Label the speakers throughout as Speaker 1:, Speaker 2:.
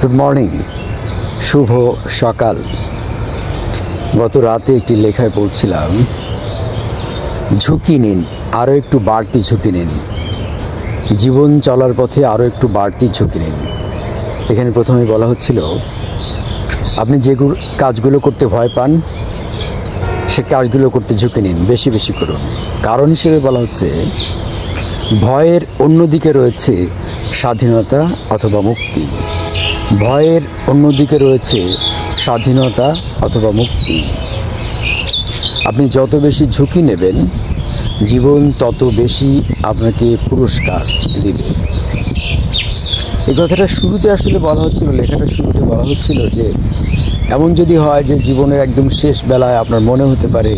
Speaker 1: Good morning, শুভ সকাল। গত রাতে একটি লেখায় পড়ছিলাম, ঝুঁকি নিন, আরও একটু বাড়তি ঝুঁকি নিন, জীবন চলার পথে আরও একটু বাড়তি ঝুঁকি নিন। এখানে প্রথমে বলা হচ্ছিল, আপনি যে কাজগুলো করতে ভয় পান সে কাজগুলো করতে ঝুঁকি নিন, বেশি বেশি করুন। কারণ হিসেবে বলা হচ্ছে, ভয়ের অন্যদিকে রয়েছে স্বাধীনতা অথবা মুক্তি। ভয়ের অন্যদিকে রয়েছে স্বাধীনতা অথবা মুক্তি। আপনি যত বেশি ঝুঁকি নেবেন, জীবন তত বেশি আপনাকে পুরস্কার দিবে। এই কথাটা শুরুতে আসলে বলা হচ্ছিল, লেখাটা শুরুতে বলা হচ্ছিল যে এমন যদি হয় যে জীবনের একদম শেষ বেলায় আপনার মনে হতে পারে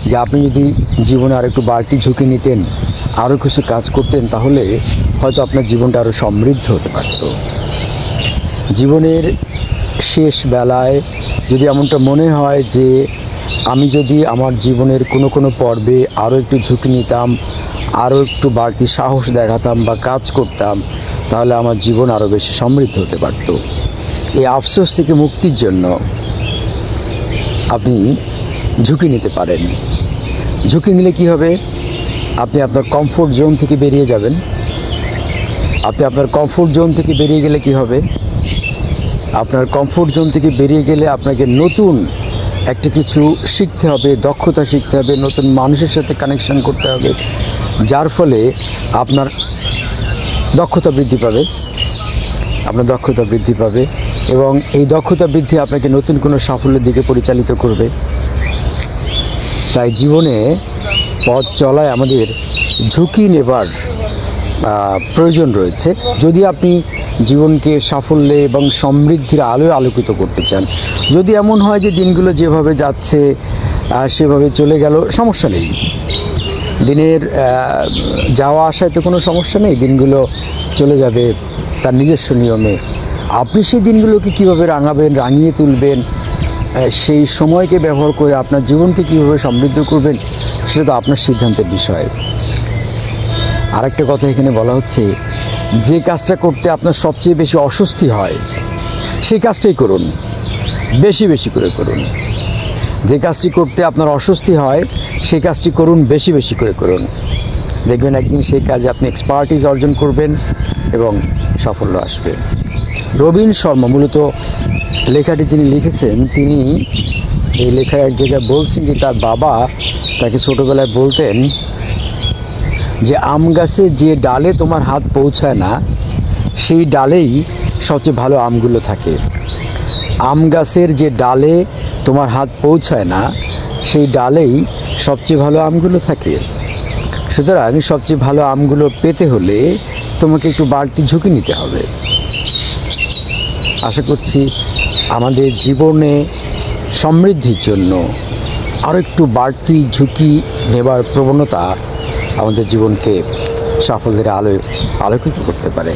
Speaker 1: যে আপনি যদি জীবনে আর একটু বাড়তি ঝুঁকি নিতেন, আরও কিছু কাজ করতেন, তাহলে হয়তো আপনার জীবনটা আরও সমৃদ্ধ হতে পারত। জীবনের শেষ বেলায় যদি এমনটা মনে হয় যে আমি যদি আমার জীবনের কোনো পর্বে আরও একটু ঝুঁকি নিতাম, আরও একটু বাড়তি সাহস দেখাতাম বা কাজ করতাম, তাহলে আমার জীবন আরও বেশি সমৃদ্ধ হতে পারত। এই আফসোস থেকে মুক্তির জন্য আপনি ঝুঁকি নিতে পারেন। ঝুঁকি নিলে কি হবে? আপনি আপনার কমফোর্ট জোন থেকে বেরিয়ে যাবেন। আপনি আপনার কমফোর্ট জোন থেকে বেরিয়ে গেলে কি হবে? আপনার কমফোর্ট জোন থেকে বেরিয়ে গেলে আপনাকে নতুন একটা কিছু শিখতে হবে, দক্ষতা শিখতে হবে, নতুন মানুষের সাথে কানেকশন করতে হবে, যার ফলে আপনার দক্ষতা বৃদ্ধি পাবে। আপনার দক্ষতা বৃদ্ধি পাবে এবং এই দক্ষতা বৃদ্ধি আপনাকে নতুন কোনো সাফল্যের দিকে পরিচালিত করবে। তাই জীবনে পথ চলায় আমাদের ঝুঁকি নেবার প্রয়োজন রয়েছে, যদি আপনি জীবনকে সাফল্যে এবং সমৃদ্ধির আলোয় আলোকিত করতে চান। যদি এমন হয় যে দিনগুলো যেভাবে যাচ্ছে সেভাবে চলে গেল, সমস্যা নেই। দিনের যাওয়া আসায় তো কোনো সমস্যা নেই, দিনগুলো চলে যাবে তার নিজস্ব নিয়মে। আপনি সেই দিনগুলোকে কীভাবে রাঙিয়ে তুলবেন, সেই সময়কে ব্যবহার করে আপনার জীবনকে কীভাবে সমৃদ্ধ করবেন, সেটা তো আপনার সিদ্ধান্তের বিষয়। আরেকটা কথা এখানে বলা হচ্ছে, যে কাজটা করতে আপনার সবচেয়ে বেশি অস্বস্তি হয় সেই কাজটাই করুন, বেশি বেশি করে করুন। যে কাজটি করতে আপনার অস্বস্তি হয় সেই কাজটি করুন, বেশি বেশি করে করুন। দেখবেন একদিন সেই কাজে আপনি এক্সপার্টিস অর্জন করবেন এবং সাফল্য আসবে। রবিন শর্মা মূলত লেখাটি যিনি লিখেছেন, তিনি এই লেখায় এক জায়গায় বলছেন যে তার বাবা তাকে ছোটোবেলায় বলতেন যে আম গাছে যে ডালে তোমার হাত পৌঁছায় না সেই ডালেই সবচেয়ে ভালো আমগুলো থাকে। আম গাছের যে ডালে তোমার হাত পৌঁছায় না সেই ডালেই সবচেয়ে ভালো আমগুলো থাকে। সুতরাং সবচেয়ে ভালো আমগুলো পেতে হলে তোমাকে একটু বাড়তি ঝুঁকি নিতে হবে। আশা করছি আমাদের জীবনে সমৃদ্ধির জন্য আরও একটু বাড়তি ঝুঁকি নেবার প্রবণতা আমাদের জীবনকে সাফল্যের আলোয় আলোকিত করতে পারে।